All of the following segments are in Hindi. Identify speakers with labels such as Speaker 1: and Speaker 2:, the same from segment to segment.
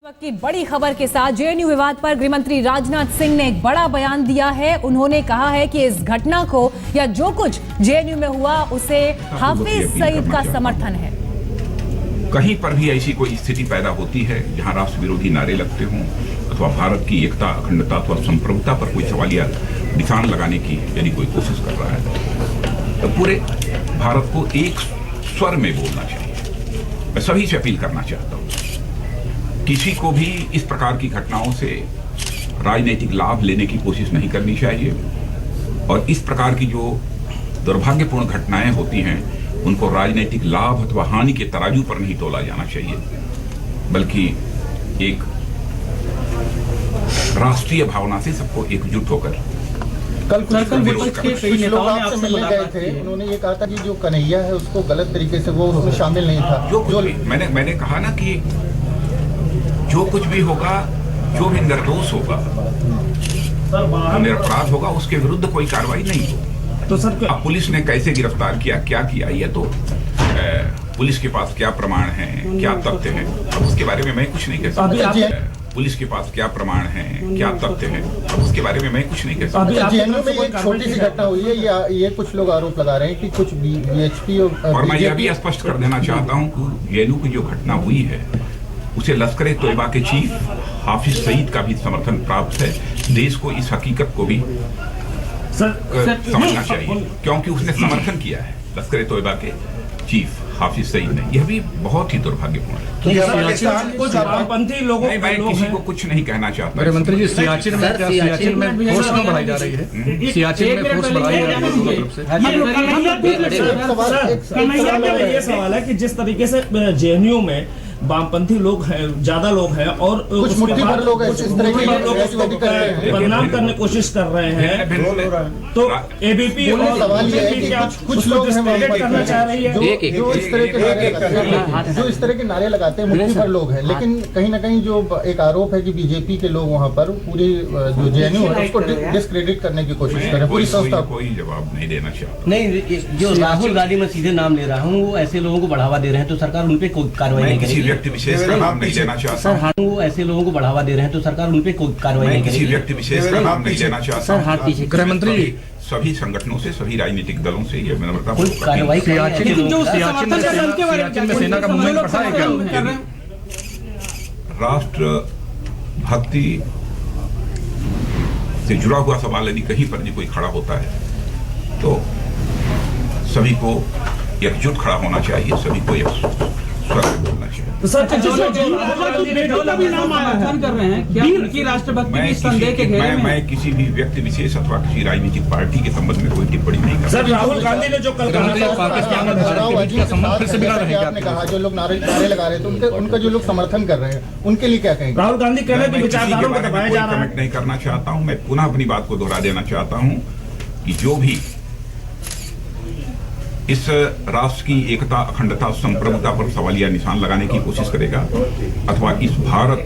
Speaker 1: वक्त की बड़ी खबर के साथ जेएनयू विवाद पर गृह मंत्री राजनाथ सिंह ने एक बड़ा बयान दिया है। उन्होंने कहा है कि इस घटना को या जो कुछ जेएनयू में हुआ उसे हाफिज सईद का समर्थन है।
Speaker 2: कहीं पर भी ऐसी कोई स्थिति पैदा होती है जहां राष्ट्र विरोधी नारे लगते हों अथवा भारत की एकता, अखंडता अथवा संप्रभुता पर कोई सवालिया निशान लगाने की यदि कोई कोशिश कर रहा है तो पूरे भारत को एक स्वर में बोलना चाहिए। मैं सभी से अपील करना चाहता हूं, किसी को भी इस प्रकार की घटनाओं से राजनीतिक लाभ लेने की कोशिश नहीं करनी चाहिए और इस प्रकार की जो दुर्भाग्यपूर्ण घटनाएं होती हैं उनको राजनीतिक लाभ अथवा हानि के तराजू पर नहीं तोला जाना चाहिए, बल्कि एक राष्ट्रीय भावना से सबको एकजुट होकर
Speaker 3: कल विपक्ष के कई नेताओं आपसे मिलने गए थे। उन्होंने ये कहा था कि जो कन्हैया है उसको गलत तरीके से वो उसमें शामिल नहीं था। जो
Speaker 2: मैंने कहा ना कि जो कुछ भी होगा, जो भी निर्दोष होगा, निरपराध होगा, उसके विरुद्ध कोई कार्रवाई नहीं होगी। तो सर अब पुलिस ने कैसे गिरफ्तार किया, क्या किया, ये तो पुलिस के पास क्या प्रमाण हैं, क्या तथ्य हैं, अब उसके बारे में मैं कुछ नहीं कह सकता। पुलिस के पास क्या प्रमाण हैं, क्या तथ्य हैं, अब उसके बारे में मैं कुछ नहीं कह सकता।
Speaker 3: जेएनयू में एक छोटी सी घटना हुई है, ये कुछ लोग आरोप लगा रहे हैं कि कुछ बीएचपी
Speaker 2: और मैं यह भी स्पष्ट कर देना चाहता हूँ कि जेएनयू की जो घटना हुई है उसे लश्कर-ए-तोयबा के चीफ हाफिज सईद का भी समर्थन प्राप्त है। देश को इस हकीकत को भी समझना चाहिए क्योंकि उसने समर्थन किया है लश्कर-ए-तोयबा के चीफ हाफिज सईद ने। यह भी बहुत ही दुर्भाग्यपूर्ण है।
Speaker 4: कुछ वामपंथी लोगों
Speaker 2: मैं किसी को कुछ नहीं कहना चाहता।
Speaker 5: गृह मंत्री जी, सियाचिन में फोर्स क्यों बढ़ाई जा रही है? सियाचिन में फोर्स बढ़ाई जा रही है दोनों तरफ से।
Speaker 4: ये सवाल है कि जिस तरीके से जेएनयू में वामपंथी लोग हैं, ज्यादा लोग हैं और
Speaker 3: कुछ मुट्ठी भर लोग हैं, इस तरह के
Speaker 4: बदनाम करने की कोशिस कर रहे हैं, तो एबीपी और
Speaker 3: सवाल ये है कि कुछ लोग
Speaker 4: करना चाह रही है
Speaker 3: जो इस तरह के नारे लगाते हैं, मुट्ठी भर लोग हैं, लेकिन कहीं ना कहीं जो एक आरोप है कि बीजेपी के लोग वहाँ पर पूरी जो जेएनयू है उसको डिस्क्रेडिट करने की कोशिश कर रहे हैं। पूरी संस्था
Speaker 2: कोई जवाब नहीं देना चाहता।
Speaker 6: नहीं, जो राहुल गांधी मैं सीधे नाम ले रहा हूँ, वो ऐसे लोगों को बढ़ावा दे रहे हैं तो सरकार उन पे कोई कार्रवाई नहीं करेगी।
Speaker 2: व्यक्ति विशेष का नाम नहीं लेना चाहता।
Speaker 6: सर, वो ऐसे लोगों को बढ़ावा दे रहे हैं तो सरकार उन पे कोई कार्रवाई नहीं करेगी।
Speaker 2: किसी व्यक्ति विशेष का नाम नहीं लेना चाहता।
Speaker 5: गृह मंत्री जी,
Speaker 2: सभी संगठनों से, सभी राजनीतिक दलों से ये विनम्रता
Speaker 6: कोई कार्रवाई
Speaker 5: सियाचिन में सेना का मूवमेंट बढ़ा है क्या?
Speaker 2: राष्ट्र भक्ति से जुड़ा हुआ सवाल यदि कहीं पर भी कोई खड़ा होता है तो सभी को एकजुट खड़ा होना चाहिए, सभी को एक स्वर में बोलना चाहिए।
Speaker 4: तो सर,
Speaker 2: मैं किसी भी व्यक्ति विशेष अथवा किसी राजनीतिक पार्टी के संबंध में कोई टिप्पणी नहीं करता।
Speaker 4: सर, राहुल गांधी ने जो कल कहा
Speaker 5: पाकिस्तान और भारत के बीच का संबंध फिर से बिगड़ रहा है क्या?
Speaker 3: आपने कहा जो लोग नारे लगा रहे थे उनका जो लोग समर्थन कर रहे हैं उनके लिए क्या कहेंगे?
Speaker 4: राहुल गांधी कह रहे हैं कि विचारधाराओं को दबाया जा रहा है।
Speaker 2: कमेंट नहीं करना चाहता हूं। मैं पुनः अपनी बात को दोहरा देना चाहता हूं कि जो भी इस राष्ट्र की एकता, अखंडता, संप्रभुता पर सवालिया निशान लगाने की कोशिश करेगा अथवा इस भारत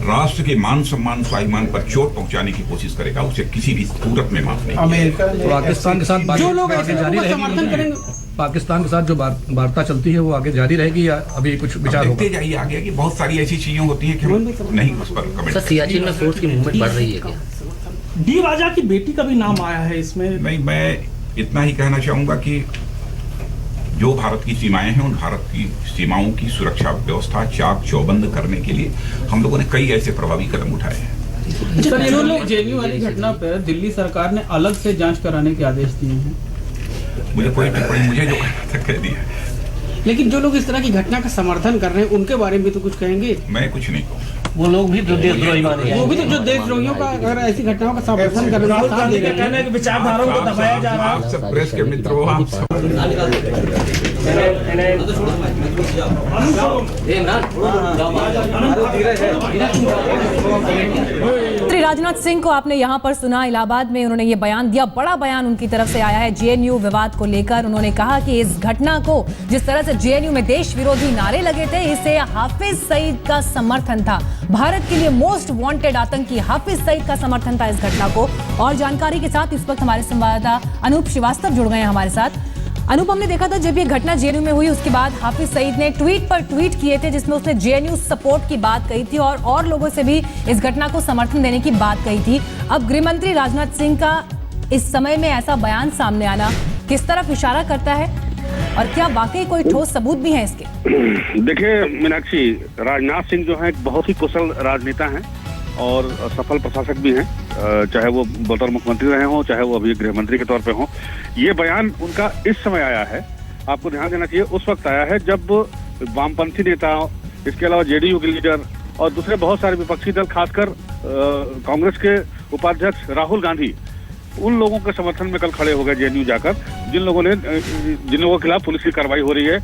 Speaker 2: राष्ट्र के मान सम्मान, स्वाभिमान पर चोट पहुंचाने की कोशिश करेगा, उसे किसी भी सूरत में माफ नहीं किया।
Speaker 5: पाकिस्तान के साथ जो लोग आगे जारी रहेगी, पाकिस्तान के साथ जो वार्ता चलती है वो आगे जारी रहेगी या अभी कुछ विचार
Speaker 2: देखते जाइए आगे कि बहुत सारी ऐसी चीजें होती हैं कि हम नहीं उस पर कमेंट।
Speaker 6: सियाचिन में फोर्स की मूवमेंट बढ़ रही है क्या?
Speaker 4: डी राजा की बेटी का भी नाम आया है इसमें।
Speaker 2: नहीं, मैं इतना ही कहना चाहूंगा कि जो भारत की सीमाएं हैं उन भारत की सीमाओं की सुरक्षा व्यवस्था चाक चौबंद करने के लिए हम लोगों ने कई ऐसे प्रभावी कदम उठाए हैं।
Speaker 7: सर, जो लोग जेएनयू वाली घटना पर दिल्ली सरकार ने अलग से जांच कराने के आदेश दिए हैं।
Speaker 2: मुझे कोई टिप्पणी, मुझे जो कहना था कह दिया।
Speaker 7: लेकिन जो लोग इस तरह की घटना का समर्थन कर रहे हैं उनके बारे में तो कुछ कहेंगे?
Speaker 2: मैं कुछ नहीं कहूँ।
Speaker 6: वो लोग भी तो देशद्रोही माने जाएंगे।
Speaker 7: वो भी तो जो देशद्रोहियों का अगर ऐसी घटनाओं का समर्थन कर रहे हैं,
Speaker 4: राहुल गांधी का कहना है कि विचारधाराओं को दबाया जा रहा है।
Speaker 2: आप सब प्रेस के मित्र हो, आप सब
Speaker 1: श्री राजनाथ सिंह को आपने यहाँ पर सुना, इलाहाबाद में उन्होंने ये बयान दिया। बड़ा बयान उनकी तरफ से आया है जेएनयू विवाद को लेकर। उन्होंने कहा कि इस घटना को, जिस तरह से जेएनयू में देश विरोधी नारे लगे थे, इसे हाफिज सईद का समर्थन था। भारत के लिए मोस्ट वांटेड आतंकी हाफिज सईद का समर्थन था इस घटना को। और जानकारी के साथ इस वक्त हमारे संवाददाता अनूप श्रीवास्तव जुड़ गए हैं हमारे साथ। अनूप, हमने देखा था जब ये घटना जेएनयू में हुई उसके बाद हाफिज सईद ने ट्वीट पर ट्वीट किए थे जिसमें उसने जेएनयू सपोर्ट की बात कही थी और लोगों से भी इस घटना को समर्थन देने की बात कही थी। अब गृह मंत्री राजनाथ सिंह का इस समय में ऐसा बयान सामने आना किस तरफ इशारा करता है और क्या वाकई कोई ठोस सबूत भी है इसके?
Speaker 8: देखिए मीनाक्षी, राजनाथ सिंह जो है एक बहुत ही कुशल राजनेता हैं और सफल प्रशासक भी हैं, चाहे वो बतौर मुख्यमंत्री रहे हों, चाहे वो अभी गृह मंत्री के तौर पे हों। ये बयान उनका इस समय आया है, आपको ध्यान देना चाहिए, उस वक्त आया है जब वामपंथी नेता, इसके अलावा जेडीयू के लीडर और दूसरे बहुत सारे विपक्षी दल, खासकर कांग्रेस के उपाध्यक्ष राहुल गांधी, उन लोगों के समर्थन में कल खड़े हो गए जेएनयू जाकर, जिन लोगों के खिलाफ पुलिस की कार्रवाई हो रही है,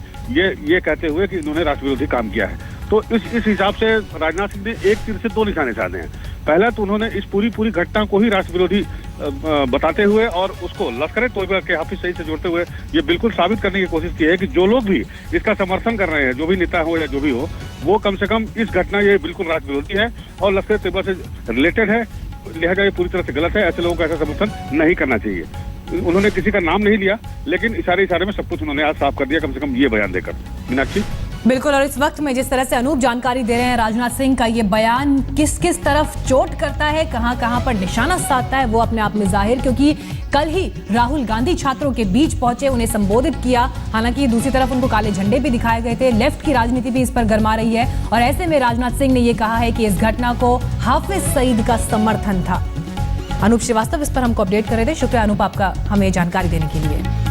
Speaker 8: ये कहते हुए कि इन्होंने राष्ट्र विरोधी काम किया है। तो इस हिसाब से राजनाथ सिंह ने एक तीर से दो निशाने साधे हैं। पहला तो उन्होंने इस पूरी घटना को ही राष्ट्र विरोधी बताते हुए और उसको लश्कर-ए-तोयबा के हाफिज सईद से जोड़ते हुए ये बिल्कुल साबित करने की कोशिश की है कि जो लोग भी इसका समर्थन कर रहे हैं, जो भी नेता हो या जो भी हो, वो कम से कम इस घटना ये बिल्कुल राष्ट्र विरोधी है और लश्कर-ए-तोयबा से रिलेटेड है, लिहाजा ये पूरी तरह से गलत है। ऐसे लोगों का ऐसा समर्थन नहीं करना चाहिए। उन्होंने किसी का नाम नहीं लिया, लेकिन इशारे में सब कुछ उन्होंने आज साफ कर दिया, कम से कम ये बयान देकर। मीनाक्षी,
Speaker 1: बिल्कुल, और इस वक्त में जिस तरह से अनूप जानकारी दे रहे हैं, राजनाथ सिंह का ये बयान किस तरफ चोट करता है, कहां पर निशाना साधता है, वो अपने आप में जाहिर, क्योंकि कल ही राहुल गांधी छात्रों के बीच पहुंचे, उन्हें संबोधित किया। हालांकि दूसरी तरफ उनको काले झंडे भी दिखाए गए थे। लेफ्ट की राजनीति भी इस पर गरमा रही है और ऐसे में राजनाथ सिंह ने यह कहा है कि इस घटना को हाफिज सईद का समर्थन था। अनूप श्रीवास्तव इस पर हमको अपडेट कर रहे थे। शुक्रिया अनूप आपका हमें जानकारी देने के लिए।